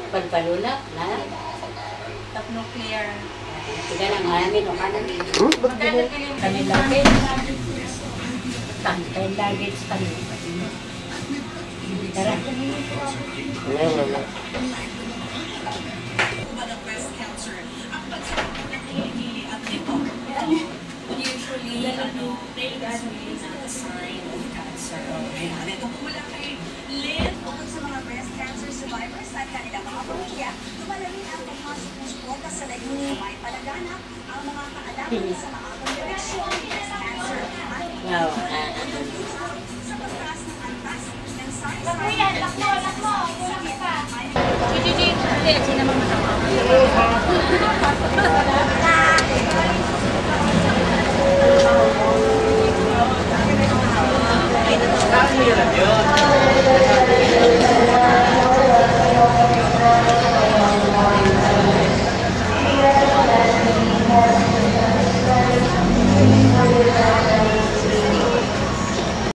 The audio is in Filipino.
Pagpalulap na. Top nuclear. Tiga lang hangin o kanan. Kami lagi. Kantay lagi sa kami. Tara. Wala. Usually, that's really not a sign of cancer. Bukod sa mga breast cancer survivors at kanilang mga pamilya, lumalamin ang pagmasok ng suporta sa layunin na may palaganap ang mga kaalaman sa maagang direksyon ng breast cancer at sa pagtaas ng antas ng SARS. Sino naman